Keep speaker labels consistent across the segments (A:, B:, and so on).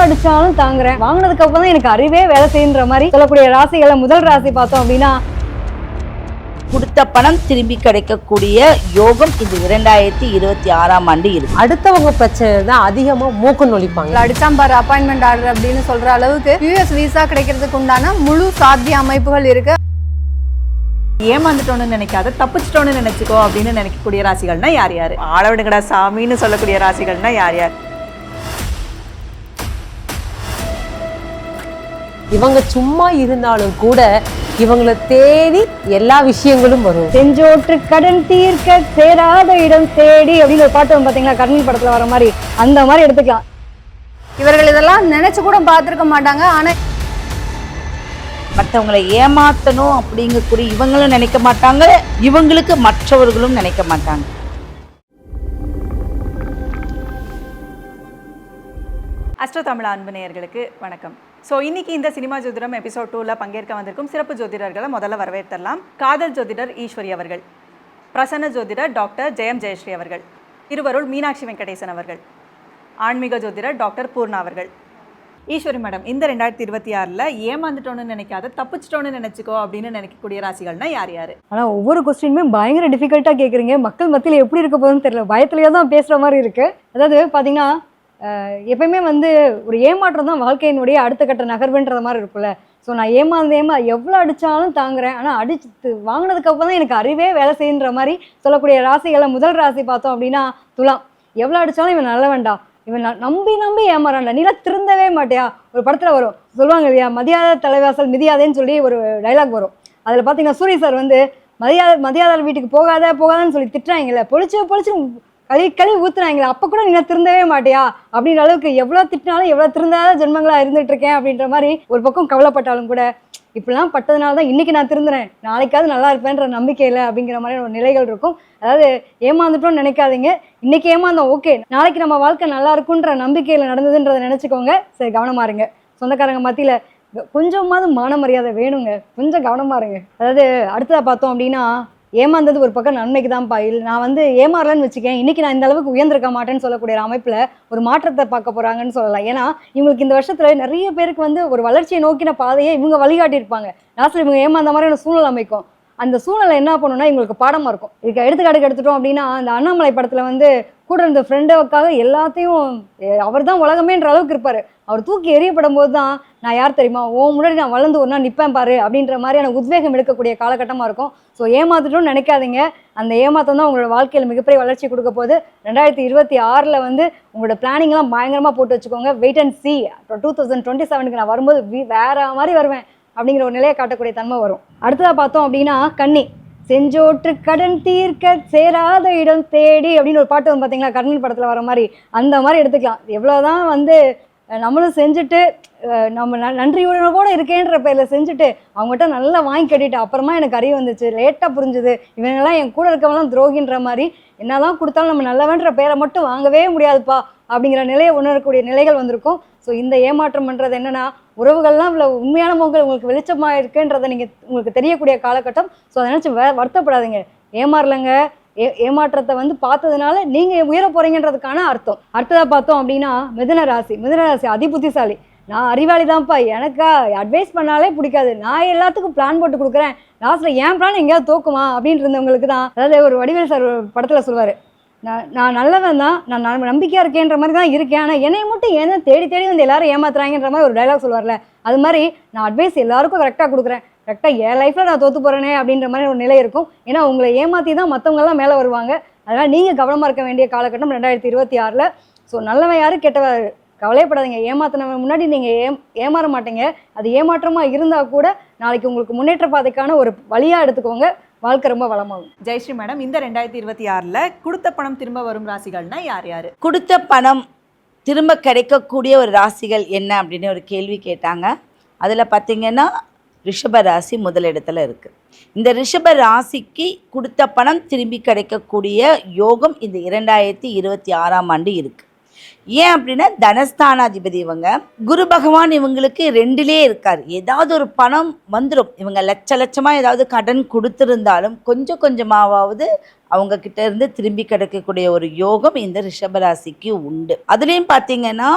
A: அடிச்சாலும் தாங்குறேன், வாங்கினதுக்கு அப்புறம் தான் எனக்கு அறிவே வேலை செய்யுன்ற மாதிரி சொல்லக்கூடிய ராசிகளை முதல் ராசி பார்த்தோம் அப்படின்னா,
B: கொடுத்த பணம் திரும்பி கிடைக்கக்கூடிய யோகம் இந்த 2026ஆம் ஆண்டு இருக்கு.
C: அடுத்தவங்க பிரச்சனை தான் அதிகமா மூக்கு நொழிப்பாங்க.
D: அடிச்சாம்பார் அப்பாயின்மெண்ட் ஆர்டர் அப்படின்னு சொல்ற அளவுக்கு யூஎஸ் விசா கிடைக்கிறதுக்கு உண்டான முழு சாத்திய அமைப்புகள் இருக்கு.
E: ஏமாந்துட்டோன்னு நினைக்காத, தப்பிச்சிட்டோன்னு நினைச்சுக்கோ அப்படின்னு நினைக்கக்கூடிய ராசிகள்னா யார் யார்? ஆளவிடுங்கடா சாமின்னு சொல்லக்கூடிய ராசிகள்னா யார் யார்?
C: இவங்க சும்மா இருந்தாலும் கூட இவங்களை தேடி எல்லா விஷயங்களும் வரும்.
A: செஞ்சோற்று கடன் தீர்க்க சேராத இடம் தேடி அப்படின்னு ஒரு பாட்டு பாத்தீங்களா, கர்ணன் படத்துல வர மாதிரி, அந்த மாதிரி எடுத்துக்கலாம்.
D: இவர்கள் இதெல்லாம் நினைச்சு கூட பார்த்திருக்க மாட்டாங்க. ஆனா
B: மற்றவங்களை ஏமாத்தணும் அப்படிங்கக்கூடிய இவங்களும் நினைக்க மாட்டாங்க, இவங்களுக்கு மற்றவர்களும் நினைக்க மாட்டாங்க.
E: அஸ்ட்ரோ தமிழ் அன்பு நேயர்களுக்கு வணக்கம். ஸோ இன்னைக்கு இந்த சினிமா ஜோதிடம் எபிசோட் 2ல் பங்கேற்க வந்திருக்கும் சிறப்பு ஜோதிடர்களை முதல்ல வரவேற்றலாம். காதல் ஜோதிடர் ஈஸ்வரி அவர்கள், பிரசன்ன ஜோதிடர் டாக்டர் ஜெயம் ஜெயஸ்ரீ அவர்கள், திருவருள் மீனாட்சி வெங்கடேசன் அவர்கள், ஆன்மீக ஜோதிடர் டாக்டர் பூர்ணா அவர்கள். ஈஸ்வரி மேடம், இந்த 2026ல் ஏமாந்துட்டோன்னு நினைக்காத, தப்பிச்சிட்டோன்னு நினைச்சுக்கோ அப்படின்னு நினைக்கக்கூடிய ராசிகள்னா யார் யார்?
A: ஆனா ஒவ்வொரு கொஸ்டினுமே பயங்கர டிஃபிகல்ட்டா கேட்குறீங்க. மக்கள் மத்தியில் எப்படி இருக்க போகுதுன்னு தெரியல, பயத்திலேயே தான் பேசுற மாதிரி இருக்கு. அதாவது பார்த்தீங்கன்னா, எப்பயுமே ஒரு ஏமாற்றம் தான் வாழ்க்கையினுடைய அடுத்த கட்ட நகர்வுன்ற மாதிரி இருக்குல்ல. ஸோ நான் ஏமாந்து எவ்வளோ அடித்தாலும் தாங்குறேன், ஆனால் அடிச்சு வாங்கினதுக்கு அப்புறம் தான் எனக்கு அறிவே வேலை செய்யுன்ற மாதிரி சொல்லக்கூடிய ராசிகளை முதல் ராசி பார்த்தோம் அப்படின்னா துலாம். எவ்வளோ அடித்தாலும் இவன் நல்ல வேண்டாம், இவன் நம்பி ஏமாறான்டா, நீலாம் திருந்தவே மாட்டியா. ஒரு படத்தில் வரும், சொல்லுவாங்க இல்லையா, மதியாத தலைவாசல் மிதியாதேன்னு சொல்லி ஒரு டைலாக் வரும். அதில் பார்த்தீங்கன்னா சூரிய சார் மதியாத வீட்டுக்கு போகாதன்னு சொல்லி திட்டுறாங்கல்ல, பொழிச்சு களி ஊத்துறாங்களே, அப்போ கூட நீங்க திருந்தவே மாட்டியா அப்படின்ற அளவுக்கு எவ்வளோ திட்டினாலும் எவ்வளோ திருந்தாத ஜென்மங்களா இருந்துட்டு இருக்கேன் அப்படின்ற மாதிரி ஒரு பக்கம் கவலைப்பட்டாலும் கூட, இப்படிலாம் பட்டதுனால தான் இன்னைக்கு நான் திருந்துறேன், நாளைக்காவது நல்லா இருப்பேன்ற நம்பிக்கையில் அப்படிங்கிற மாதிரி ஒரு நிலைகள் இருக்கும். அதாவது ஏமாந்துட்டோம்னு நினைக்காதீங்க, இன்னைக்கு ஏமாந்தோம் ஓகே, நாளைக்கு நம்ம வாழ்க்கை நல்லா இருக்குன்ற நம்பிக்கையில் நடந்ததுன்றதை நினச்சிக்கோங்க. சரி, கவனமா இருங்க. சொந்தக்காரங்க மத்தியில் கொஞ்சமாவது மான மரியாதை வேணுங்க, கொஞ்சம் கவனமா இருங்க. அதாவது அடுத்ததாக பார்த்தோம் அப்படின்னா, ஏமாந்தது ஒரு பக்கம் நன்மைக்கு தான்ப்பா. இல்லை நான் ஏமாறலன்னு வச்சுக்கேன், இன்றைக்கி நான் இந்த அளவுக்கு உயர்ந்திருக்க மாட்டேன்னு சொல்லக்கூடிய அமைப்பில் ஒரு மாற்றத்தை பார்க்க போகிறாங்கன்னு சொல்லலாம். ஏன்னா இவங்களுக்கு இந்த வருஷத்தில் நிறைய பேருக்கு ஒரு வளர்ச்சியை நோக்கின பாதையை இவங்க வழிகாட்டியிருப்பாங்க. லாஸ்ட்டில் இவங்க ஏமாந்த மாதிரியான சூழ்நிலை அமைக்கும். அந்த சூழ்நிலை என்ன பண்ணுன்னா இவங்களுக்கு பாடமாக இருக்கும். இதுக்கு எடுத்துக்காட்டுக்கு எடுத்துட்டோம் அப்படின்னா, அந்த அண்ணாமலை படத்தில் கூட இருந்த ஃப்ரெண்டுக்காக எல்லாத்தையும் அவர் தான் உலகமேன்ற அளவுக்கு இருப்பார். அவர் தூக்கி எறியப்படும் போது தான், நான் யார் தெரியுமா, முன்னாடி நான் வளர்ந்து ஒரு நாள் நிற்பேன் பாரு அப்படின்ற மாதிரியான உத்வேகம் எடுக்கக்கூடிய காலகட்டமாக இருக்கும். ஸோ ஏமாத்துட்டோம்னு நினைக்காதீங்க, அந்த ஏமாற்றம் தான் உங்களோட வாழ்க்கையில் மிகப்பெரிய வளர்ச்சி கொடுக்க போகுது. 2026ல் உங்களோட பிளானிங்லாம் பயங்கரமாக போட்டு வச்சுக்கோங்க. Wait and C. 2027க்கு நான் வரும்போது வேற மாதிரி வருவேன் அப்படிங்கிற ஒரு நிலையை காட்டக்கூடிய தன்மை வரும். அடுத்ததாக பார்த்தோம் அப்படின்னா கன்னி. செஞ்சோற்று கடன் தீர்க்க சேராத இடம் தேடி அப்படின்னு ஒரு பாட்டு பார்த்தீங்களா, கர்ணன் படத்தில் வர மாதிரி, அந்த மாதிரி எடுத்துக்கலாம். எவ்வளோதான் நம்மளும் செஞ்சுட்டு நம்ம நன்றியுணர்வோடு இருக்கேன்ற பேரில் செஞ்சுட்டு அவங்ககிட்ட நல்லா வாங்கி கட்டிட்டு அப்புறமா எனக்கு அறிவு வந்துச்சு, லேட்டாக புரிஞ்சுது இவங்கெல்லாம் என் கூட இருக்கவங்களாம் துரோகின்ற மாதிரி, என்னதான் கொடுத்தாலும் நம்ம நல்லவன்ற பேரை மட்டும் வாங்கவே முடியாதுப்பா அப்படிங்கிற நிலையை உணரக்கூடிய நிலைகள் வந்திருக்கும். ஸோ இந்த ஏமாற்றம் பண்ணுறது என்னென்னா, உறவுகள்லாம் இவ்வளோ உண்மையான முகங்கள் உங்களுக்கு வெளிச்சமாக இருக்குன்றதை உங்களுக்கு தெரியக்கூடிய காலகட்டம். ஸோ அதை நினச்சி வருத்தப்படாதீங்க. ஏமாறலைங்க, ஏமாற்றத்தை பார்த்ததுனால நீங்கள் உயர போகிறீங்கன்றதுக்கான அர்த்தம். அடுத்ததாக பார்த்தோம் அப்படின்னா மிதுன ராசி அதிபுத்திசாலி. நான் அறிவாளி தான்ப்பா, எனக்கா அட்வைஸ் பண்ணாலே பிடிக்காது, நான் எல்லாத்துக்கும் பிளான் போட்டு கொடுக்குறேன், லாஸ்ட்டில் என் பிளான் எங்கேயாவது தோக்குமா அப்படின்னு இருந்தவங்களுக்கு தான். அதாவது ஒரு வடிவேல் சார் ஒரு படத்தில் சொல்லுவார், நான் நல்லவன் தான், நான் நம்பிக்கையாக இருக்கேன்ற மாதிரி தான் இருக்கேன், ஆனால் என்னை மட்டும் ஏன்னா தேடி எல்லாரும் ஏமாத்துறாங்கன்ற மாதிரி ஒரு டைலாக் சொல்லுவார்ல, அது மாதிரி நான் அட்வைஸ் எல்லாருக்கும் கரெக்டாக கொடுக்குறேன், கரெக்டாக என் லைஃப்பில் நான் தோற்று போகிறேனே அப்படின்ற மாதிரி ஒரு நிலை இருக்கும். ஏன்னா உங்களை ஏமாற்றி தான் மற்றவங்கெல்லாம் மேலே வருவாங்க. அதனால் நீங்கள் கவனமாக இருக்க வேண்டிய காலகட்டம் 2026ல். ஸோ நல்லவன் யார் கெட்டவன் கவலைப்படாதீங்க, ஏமாத்தினவன் முன்னாடி நீங்கள் ஏமாற மாட்டீங்க. அது ஏமாற்றமாக இருந்தால் கூட நாளைக்கு உங்களுக்கு முன்னேற்ற பாதைக்கான ஒரு வழியாக எடுத்துக்கோங்க, வாழ்க்கை ரொம்ப வளமாகும்.
E: ஜெயஸ்ரீ மேடம், இந்த 2026ல் கொடுத்த பணம் திரும்ப வரும் ராசிகள்னா யார் யார்?
B: கொடுத்த பணம் திரும்ப கிடைக்கக்கூடிய ஒரு ராசிகள் என்ன அப்படின்னு ஒரு கேள்வி கேட்டாங்க. அதில் பார்த்திங்கன்னா ரிஷப ராசி முதலிடத்தில் இருக்குது. இந்த ரிஷப ராசிக்கு கொடுத்த பணம் திரும்பி கிடைக்கக்கூடிய யோகம் இந்த 2026ஆம் ஆண்டு இருக்குது. ஏன் அப்படின்னா தனஸ்தானாதிபதி இவங்க, குரு பகவான் இவங்களுக்கு 2லே இருக்கார். ஏதாவது ஒரு பணம் வந்துடும். இவங்க லட்சமாக ஏதாவது கடன் கொடுத்துருந்தாலும் கொஞ்சம் கொஞ்சமாவது அவங்க கிட்ட இருந்து திரும்பி கிடைக்கக்கூடிய ஒரு யோகம் இந்த ரிஷபராசிக்கு உண்டு. அதுலேயும் பார்த்தீங்கன்னா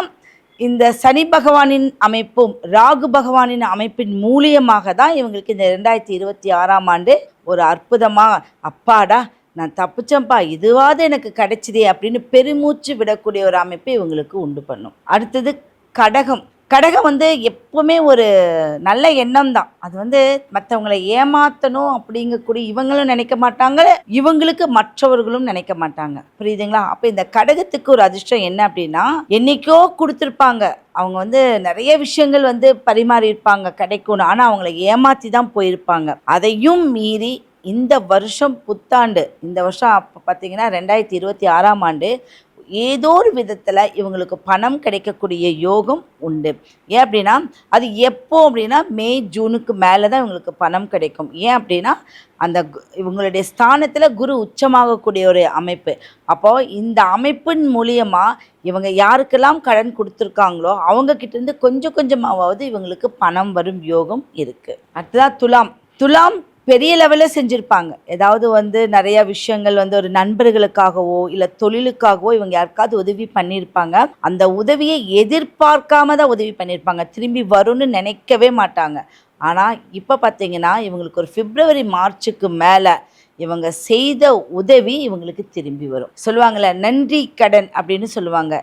B: இந்த சனி பகவானின் அமைப்பும் ராகு பகவானின் அமைப்பின் மூலியமாக தான் இவங்களுக்கு இந்த 2026ஆம் ஆண்டு ஒரு அற்புதமாக அப்பாடா நான் தப்பிச்சேன்ப்பா இதுவாவது எனக்கு கிடைச்சிதே அப்படின்னு பெருமூச்சு விடக்கூடிய ஒரு அமைப்பை இவங்களுக்கு உண்டு பண்ணும். அடுத்தது கடகம். கடகம் எப்போவுமே ஒரு நல்ல எண்ணம் தான். அது மற்றவங்களை ஏமாற்றணும் அப்படிங்கக்கூடிய இவங்களும் நினைக்க மாட்டாங்க, இவங்களுக்கு மற்றவர்களும் நினைக்க மாட்டாங்க. புரியுதுங்களா? அப்போ இந்த கடகத்துக்கு ஒரு அதிர்ஷ்டம் என்ன அப்படின்னா, என்னைக்கோ கொடுத்துருப்பாங்க, அவங்க நிறைய விஷயங்கள் பரிமாறி இருப்பாங்க கிடைக்கணும், ஆனால் அவங்கள ஏமாற்றி தான் போயிருப்பாங்க. அதையும் மீறி இந்த வருஷம் புத்தாண்டு, இந்த வருஷம் அப்போ பார்த்தீங்கன்னா 2026ஆம் ஆண்டு ஏதோ ஒரு விதத்தில் இவங்களுக்கு பணம் கிடைக்கக்கூடிய யோகம் உண்டு. ஏன் அப்படின்னா அது எப்போ அப்படின்னா மே ஜூனுக்கு மேலே தான் இவங்களுக்கு பணம் கிடைக்கும். ஏன் அப்படின்னா அந்த இவங்களுடைய ஸ்தானத்தில் குரு உச்சமாகக்கூடிய ஒரு அமைப்பு. அப்போது இந்த அமைப்பின் மூலியமாக இவங்க யாருக்கெல்லாம் கடன் கொடுத்துருக்காங்களோ அவங்கக்கிட்டேருந்து கொஞ்சம் கொஞ்சமாவது இவங்களுக்கு பணம் வரும் யோகம் இருக்குது. அடுத்ததான் துலாம். துலாம் பெரிய லெவலில் செஞ்சுருப்பாங்க. ஏதாவது நிறைய விஷயங்கள் ஒரு நண்பர்களுக்காகவோ இல்லை தொழிலுக்காகவோ இவங்க யாருக்காவது உதவி பண்ணியிருப்பாங்க. அந்த உதவியை எதிர்பார்க்காம தான் உதவி பண்ணியிருப்பாங்க, திரும்பி வரும்னு நினைக்கவே மாட்டாங்க. ஆனால் இப்போ பார்த்தீங்கன்னா இவங்களுக்கு ஒரு பிப்ரவரி மார்ச்சுக்கு மேலே இவங்க செய்த உதவி இவங்களுக்கு திரும்பி வரும். சொல்லுவாங்கள்ல நன்றி கடன் அப்படின்னு சொல்லுவாங்க.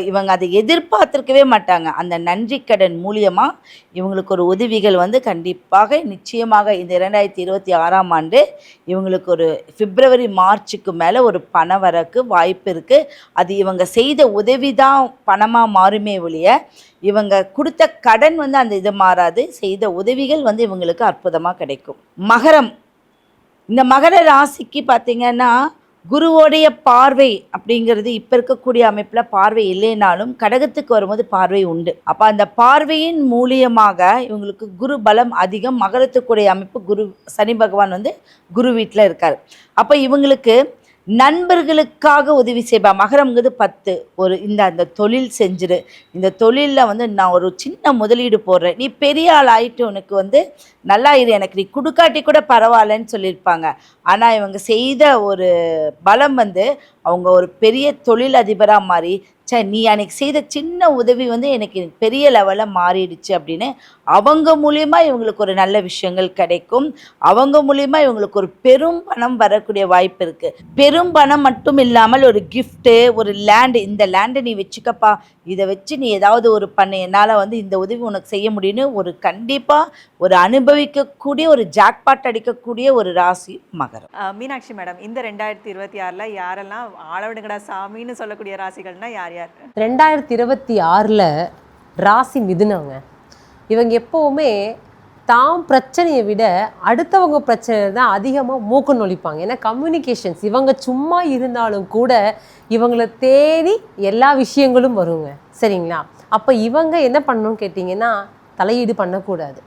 B: இவங்க அதை எதிர்பார்த்துருக்கவே மாட்டாங்க. அந்த நன்றி கடன் மூலியமாக இவங்களுக்கு ஒரு உதவிகள் கண்டிப்பாக நிச்சயமாக இந்த 2026ஆம் ஆண்டு இவங்களுக்கு ஒரு பிப்ரவரி மார்ச்சுக்கு மேலே ஒரு பணம் வரக்கு வாய்ப்பு இருக்குது. அது இவங்க செய்த உதவி தான் பணமாக மாறுமே ஒழிய இவங்க கொடுத்த கடன் அந்த இது மாறாது. செய்த உதவிகள் இவங்களுக்கு அற்புதமாக கிடைக்கும். மகரம். இந்த மகர ராசிக்கு பார்த்திங்கன்னா குருவோடைய பார்வை அப்படிங்கிறது இப்போ இருக்கக்கூடிய அமைப்பில் பார்வை இல்லைனாலும் கடகத்துக்கு வரும்போது பார்வை உண்டு. அப்போ அந்த பார்வையின் மூலியமாக இவங்களுக்கு குரு பலம் அதிகம். மகரத்துக்குடைய அமைப்பு குரு சனி பகவான் குரு வீட்டில் இருக்கார். அப்போ இவங்களுக்கு நண்பர்களுக்காக உதவி செய்வா. மகரம்ங்கிறது 10 ஒரு அந்த தொழில் செஞ்சிரு, இந்த தொழிலில் நான் ஒரு சின்ன முதலீடு போடுறேன், நீ பெரிய ஆள் ஆகிட்டு உனக்கு நல்லா இரு, எனக்கு நீ கொடுக்காட்டி கூட பரவாயில்லன்னு சொல்லியிருப்பாங்க. ஆனால் இவங்க செய்த ஒரு பலம் அவங்க ஒரு பெரிய தொழில் அதிபராக மாறி நீ அன்னைக்கு செய்த சின்ன உதவி எனக்கு பெரிய லெவலில் மாறிடுச்சு அப்படின்னு அவங்க மூலியமாக இவங்களுக்கு ஒரு நல்ல விஷயங்கள் கிடைக்கும். அவங்க மூலியமாக இவங்களுக்கு ஒரு பெரும் பணம் வரக்கூடிய வாய்ப்பு இருக்குது. பெரும் பணம் மட்டும் இல்லாமல் ஒரு கிஃப்ட்டு, ஒரு லேண்டு, இந்த லேண்டை நீ வச்சுக்கப்பா, இதை வச்சு நீ ஏதாவது ஒரு பண்ணு, என்னால் இந்த உதவி உனக்கு செய்ய முடியும்னு ஒரு கண்டிப்பாக ஒரு அனுபவிக்கக்கூடிய ஒரு ஜாக்பாட் அடிக்கக்கூடிய ஒரு ராசி மகரம்.
E: மீனாட்சி மேடம், இந்த 2026ல் யாரெல்லாம் ஆளவிடுங்கடா சாமின்னு சொல்லக்கூடிய ராசிகள்னா யார் யார்?
C: 2026ல் ராசி மிதுனங்க. இவங்க எப்போவுமே தாம் பிரச்சனையை விட அடுத்தவங்க பிரச்சனை தான் அதிகமாக மூக்கு நொழிப்பாங்க. ஏன்னா கம்யூனிகேஷன்ஸ், இவங்க சும்மா இருந்தாலும் கூட இவங்களை தேடி எல்லா விஷயங்களும் வருங்க. சரிங்களா? அப்போ இவங்க என்ன பண்ணணும்னு கேட்டிங்கன்னா தலையீடு பண்ணக்கூடாது.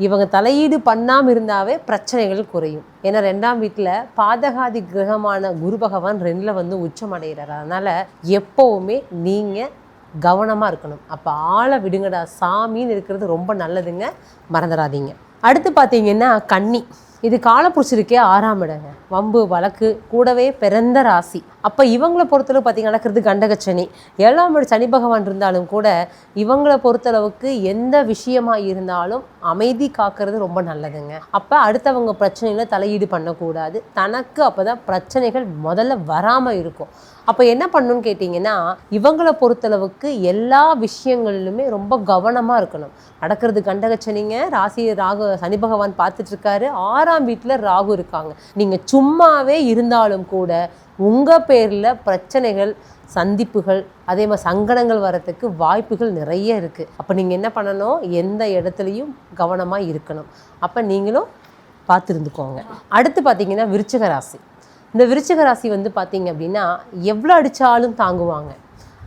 C: இவங்க தலையீடு பண்ணாமல் இருந்தாவே பிரச்சனைகள் குறையும். ஏன்னா 2ஆம் வீட்டில் பாதகாதி கிரகமான குரு பகவான் 2ல் உச்சம் அடைகிறார். அதனால் எப்போவுமே நீங்கள் கவனமாக இருக்கணும். அப்போ ஆளை விடுங்கடா சாமின்னு இருக்கிறது ரொம்ப நல்லதுங்க, மறந்துடாதீங்க. அடுத்து பார்த்தீங்கன்னா கன்னி. இது காலப்புருஷருக்கே 6ஆம் இடங்க. வம்பு வழக்கு கூடவே பிறந்த ராசி. அப்போ இவங்களை பொறுத்தளவு பார்த்திங்கன்னா நடக்கிறது கண்டகச்சனி. 7ஆம் இடம் சனி பகவான் இருந்தாலும் கூட இவங்களை பொறுத்தளவுக்கு எந்த விஷயமாக இருந்தாலும் அமைதி காக்கிறது ரொம்ப நல்லதுங்க. அப்போ அடுத்தவங்க பிரச்சனைகளை தலையீடு பண்ணக்கூடாது. தனக்கு அப்போ தான் பிரச்சனைகள் முதல்ல வராமல் இருக்கும். அப்போ என்ன பண்ணணும்னு கேட்டிங்கன்னா இவங்களை பொறுத்தளவுக்கு எல்லா விஷயங்களிலுமே ரொம்ப கவனமாக இருக்கணும். நடக்கிறது கண்டகச்சனிங்க. ராசி ராகு சனி பகவான் பார்த்துட்ருக்காரு. 6ஆம் வீட்டில் ராகு இருக்காங்க. நீங்கள் சும்மாவே இருந்தாலும் கூட உங்கள் பேரில் பிரச்சனைகள், சந்திப்புகள், அதே மாதிரி சங்கடங்கள் வரத்துக்கு வாய்ப்புகள் நிறைய இருக்குது. அப்போ நீங்கள் என்ன பண்ணணும், எந்த இடத்துலையும் கவனமாக இருக்கணும். அப்போ நீங்களும் பார்த்துருந்துக்கோங்க. அடுத்து பார்த்திங்கன்னா விருச்சிக ராசி. இந்த விருச்சிக ராசி பார்த்திங்க அப்படின்னா எவ்வளோ அடித்தாலும் தாங்குவாங்க.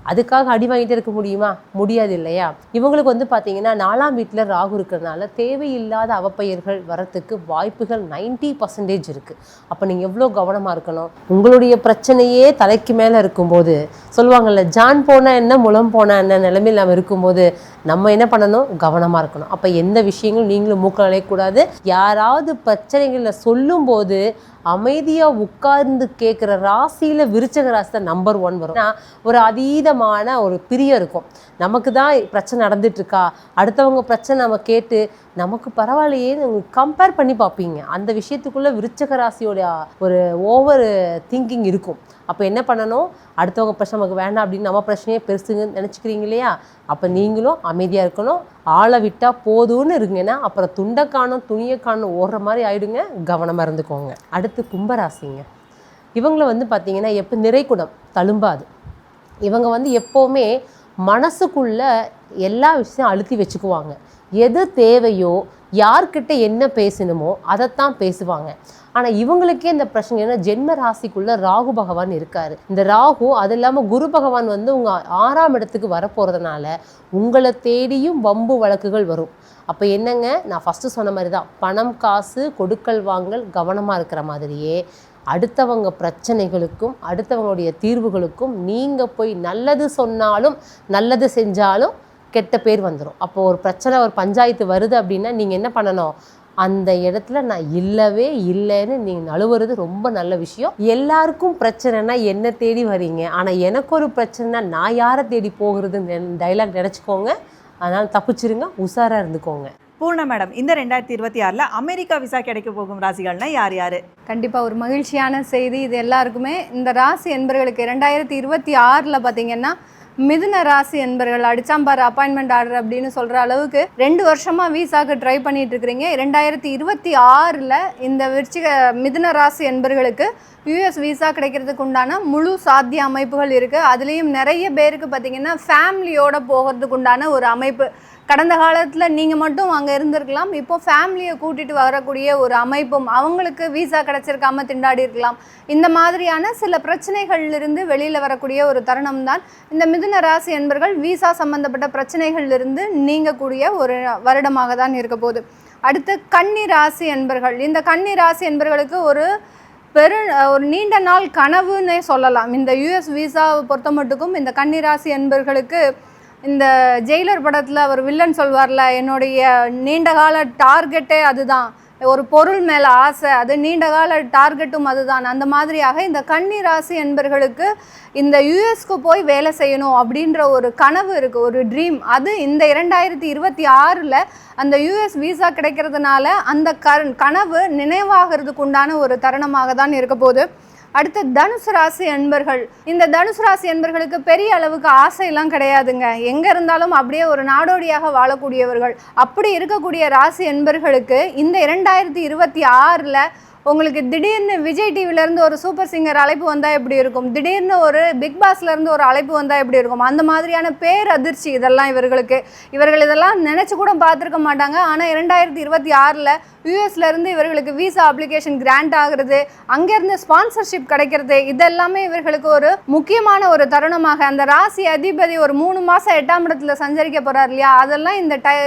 C: அதுக்காக அடி வாங்கிட்டு இருக்க முடியுமா? முடியாது இல்லையா? இவங்களுக்கு பார்த்திங்கன்னா 4ஆம் வீட்டில் ராகு இருக்கிறதுனால தேவையில்லாத அவப்பெயர்கள் வரத்துக்கு வாய்ப்புகள் 90% இருக்குது. அப்போ நீங்கள் எவ்வளோ கவனமாக இருக்கணும். உங்களுடைய பிரச்சனையே தலைக்கு மேலே இருக்கும்போது சொல்லுவாங்கள்ல, ஜான் போனால் என்ன முளம் போனால் என்ன நிலைமையில் நம்ம இருக்கும்போது நம்ம என்ன பண்ணணும், கவனமாக இருக்கணும். அப்போ எந்த விஷயங்களும் நீங்களும் மூக்க நுழையக்கூடாது. யாராவது பிரச்சனைகளை சொல்லும்போது அமைதியாக உட்கார்ந்து கேட்குற ராசியில் விருச்சக ராசி தான் நம்பர் 1 வரும். ஒரு அதீதமான ஒரு பிரியம் இருக்கும். நமக்கு தான் பிரச்சனை நடந்துட்டுருக்கா, அடுத்தவங்க பிரச்சனை நம்ம கேட்டு நமக்கு பரவாயில்லையேன்னு கம்பேர் பண்ணி பார்ப்பீங்க. அந்த விஷயத்துக்குள்ளே விருச்சக ராசியோட ஒரு ஓவர் திங்கிங் இருக்கும். அப்போ என்ன பண்ணணும், அடுத்தவங்க பிரச்சனை நமக்கு வேண்டாம் அப்படின்னு நம்ம பிரச்சனையே பெருசுங்கன்னு நினச்சிக்கிறீங்க இல்லையா, அப்போ நீங்களும் அமைதியாக இருக்கணும். ஆளை விட்டால் போதும்னு இருங்கன்னா அப்புறம் துண்டை காணும் துணியை காணும் ஓடுற மாதிரி ஆயிடுங்க. கவனமாக இருந்துக்கோங்க. அடுத்து கும்பராசிங்க. இவங்கள வந்து பார்த்திங்கன்னா எப்போ நிறைகுடம் தழும்பாது. இவங்க எப்போவுமே மனசுக்குள்ள எல்லா விஷயம் அழுத்தி வச்சுக்குவாங்க. எது தேவையோ, யார்கிட்ட என்ன பேசணுமோ அதைத்தான் பேசுவாங்க. ஆனால் இவங்களுக்கே இந்த பிரச்சனை ஏன்னா ஜென்ம ராசிக்குள்ள ராகு பகவான் இருக்காரு. இந்த ராகு அது இல்லாமல் குரு பகவான் உங்கள் 6ஆம் இடத்துக்கு வரப்போகிறதுனால உங்களை தேடியும் வம்பு வழக்குகள் வரும். அப்போ என்னங்க, நான் ஃபஸ்ட்டு சொன்ன மாதிரி தான், பணம் காசு கொடுக்கல் வாங்கல் கவனமாக இருக்கிற மாதிரியே அடுத்தவங்க பிரச்சனைகளுக்கும் அடுத்தவங்களுடைய தீர்வுகளுக்கும் நீங்கள் போய் நல்லது சொன்னாலும் நல்லது செஞ்சாலும் கெட்ட பேர் வந்துடும். அப்போ ஒரு பிரச்சனை ஒரு பஞ்சாயத்து வருது அப்படின்னா நீங்கள் என்ன பண்ணணும், அந்த இடத்துல நான் இல்லவே இல்லைன்னு நீங்கள் நழுவுறது ரொம்ப நல்ல விஷயம். எல்லாருக்கும் பிரச்சனைனா என்ன தேடி வரீங்க, ஆனால் எனக்கு ஒரு பிரச்சனைனா நான் யாரை தேடி போகிறதுன்னு டைலாக் நினச்சிக்கோங்க. அதனால் தப்பிச்சிருங்க, உஷாராக இருந்துக்கோங்க.
E: பூர்ணா மேடம், இந்த 2026 அமெரிக்கா விசா கிடைக்க போகும் ராசிகள்னா யார் யார்?
D: கண்டிப்பாக ஒரு மகிழ்ச்சியான செய்தி இது எல்லாருக்குமே. இந்த ராசி என்பர்களுக்கு 2026 பார்த்தீங்கன்னா மிதுன ராசி என்பர்கள் அடிச்சாம்பார் அப்பாயின்மெண்ட் ஆர்டர் அப்படின்னு சொல்கிற அளவுக்கு 2 வருஷமாக விசாக்கு ட்ரை பண்ணிட்டு இருக்கிறீங்க. 2026 இந்த மிதுன ராசி என்பர்களுக்கு யூஎஸ் விசா கிடைக்கிறதுக்கு உண்டான முழு சாத்திய அமைப்புகள் இருக்குது. அதுலேயும் நிறைய பேருக்கு பார்த்திங்கன்னா ஃபேமிலியோடு போகிறதுக்கு உண்டான ஒரு அமைப்பு. கடந்த காலத்தில் நீங்கள் மட்டும் அங்கே இருந்திருக்கலாம், இப்போது ஃபேமிலியை கூட்டிகிட்டு வரக்கூடிய ஒரு அமைப்பும், அவங்களுக்கு விசா கிடச்சிருக்காம திண்டாடி இருக்கலாம். இந்த மாதிரியான சில பிரச்சனைகள்லிருந்து வெளியில் வரக்கூடிய ஒரு தருணம் தான் இந்த மிதுன ராசி என்பர்கள் விசா சம்பந்தப்பட்ட பிரச்சனைகள்லிருந்து நீங்கக்கூடிய ஒரு வருடமாக தான் இருக்க போகுது. அடுத்து கன்னி ராசி என்பர்கள். இந்த கன்னி ராசி என்பர்களுக்கு ஒரு நீண்ட நாள் கனவுன்னே சொல்லலாம். இந்த யூஎஸ் விசாவை பொறுத்த மட்டுக்கும் இந்த கன்னி ராசி என்பர்களுக்கு இந்த ஜெயிலர் படத்தில் அவர் வில்லன் சொல்வார்ல, என்னுடைய நீண்டகால டார்கெட்டே அதுதான், ஒரு பொருள் மேலே ஆசை, அது நீண்டகால டார்கெட்டும் அதுதான். அந்த மாதிரியாக இந்த கன்னி ராசி என்பர்களுக்கு இந்த யூஎஸ்க்கு போய் வேலை செய்யணும் அப்படின்ற ஒரு கனவு இருக்குது, ஒரு ட்ரீம். அது இந்த 2026 அந்த யூஎஸ் விசா கிடைக்கிறதுனால அந்த கனவு நினைவாகிறதுக்கு உண்டான ஒரு தருணமாக தான் இருக்க போகுது. அடுத்து தனுசு ராசி அன்பர்கள். இந்த தனுசு ராசி அன்பர்களுக்கு பெரிய அளவுக்கு ஆசையெல்லாம் கிடையாதுங்க. எங்கே இருந்தாலும் அப்படியே ஒரு நாடோடியாக வாழக்கூடியவர்கள். அப்படி இருக்கக்கூடிய ராசி அன்பர்களுக்கு இந்த 2026 உங்களுக்கு திடீர்னு விஜய் டிவிலேருந்து ஒரு சூப்பர் சிங்கர் அழைப்பு வந்தால் எப்படி இருக்கும், திடீர்னு ஒரு பிக் பாஸ்லேருந்து ஒரு அழைப்பு வந்தால் எப்படி இருக்கும், அந்த மாதிரியான பேரதிர்ச்சி இதெல்லாம் இவர்கள் இதெல்லாம் நினச்சி கூட பார்த்துருக்க மாட்டாங்க. ஆனால் 2026 யூஎஸ்லேருந்து இவர்களுக்கு விசா அப்ளிகேஷன் கிராண்ட் ஆகுறது, அங்கேருந்து ஸ்பான்சர்ஷிப் கிடைக்கிறது, இதெல்லாமே இவர்களுக்கு ஒரு முக்கியமான ஒரு தருணமாக. அந்த ராசி அதிபதி ஒரு 3 மாதம் 8ஆம் இடத்துல சஞ்சரிக்க போகிறார் இல்லையா, அதெல்லாம்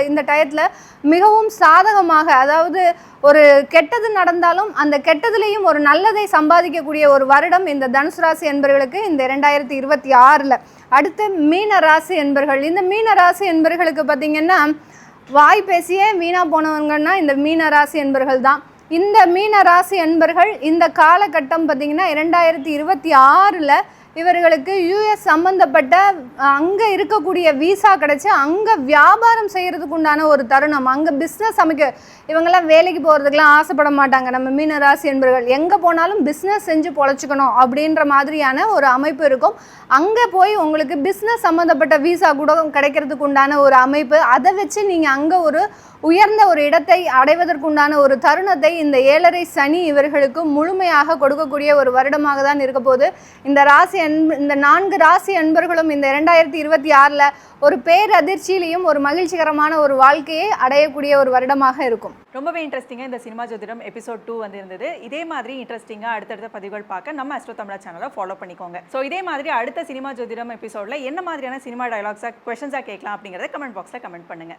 D: இந்த டயத்தில் மிகவும் சாதகமாக, அதாவது ஒரு கெட்டது நடந்தாலும் அந்த கெட்டதுலேயும் ஒரு நல்லதை சம்பாதிக்கக்கூடிய ஒரு வருடம் இந்த தனுசு ராசி என்பர்களுக்கு இந்த 2026. அடுத்து மீன ராசி என்பர்கள். இந்த மீன ராசி என்பர்களுக்கு பார்த்திங்கன்னா வாய் பேசியே வீணாக போனவங்கன்னா இந்த மீன ராசி என்பர்கள் தான். இந்த மீன ராசி என்பர்கள் இந்த காலகட்டம் பார்த்திங்கன்னா 2026 இவர்களுக்கு யூஎஸ் சம்மந்தப்பட்ட அங்கே இருக்கக்கூடிய விசா கிடச்சி அங்கே வியாபாரம் செய்கிறதுக்கு உண்டான ஒரு தருணம். அங்கே பிஸ்னஸ் இவங்கெல்லாம் வேலைக்கு போகிறதுக்கெலாம் ஆசைப்பட மாட்டாங்க. நம்ம மீன ராசி என்பர்கள் எங்கே போனாலும் பிஸ்னஸ் செஞ்சு பொழைச்சிக்கணும் அப்படின்ற மாதிரியான ஒரு அமைப்பு இருக்கும். அங்கே போய் உங்களுக்கு பிஸ்னஸ் சம்மந்தப்பட்ட விசா கூட கிடைக்கிறதுக்கு உண்டான ஒரு அமைப்பு. அதை வச்சு நீங்கள் அங்கே ஒரு உயர்ந்த ஒரு இடத்தை அடைவதற்குண்டான ஒரு தருணத்தை இந்த 7.5 சனி இவர்களுக்கு முழுமையாக கொடுக்கக்கூடிய ஒரு வருடமாக தான் இருக்க போது. இந்த 4 ராசி அன்பர்களும் இந்த 2026 ஒரு பேரதிர்ச்சியிலையும் ஒரு மகிழ்ச்சிகரமான ஒரு வாழ்க்கையை அடையக்கூடிய ஒரு வருடமாக இருக்கும்.
E: ரொம்பவே இன்ட்ரெஸ்டிங்காக இந்த சினிமா ஜோதிடம் எபிசோட் 2 இருந்தது. இதே மாதிரி இன்ட்ரெஸ்டிங்காக அடுத்தடுத்த பதிவுகள் பார்க்க நம்ம அஸ்ட்ரோ தமிழா சேனலை ஃபாலோ பண்ணிக்கோங்க. ஸோ இதே மாதிரி அடுத்த சினிமா ஜோதிடம் எபிசோடில் என்ன மாதிரியான சினிமா டயலாக்ஸாக கொஷன்ஸாக கேட்கலாம் அப்படிங்கிறத கமெண்ட் பாக்ஸில் கமெண்ட் பண்ணுங்கள்.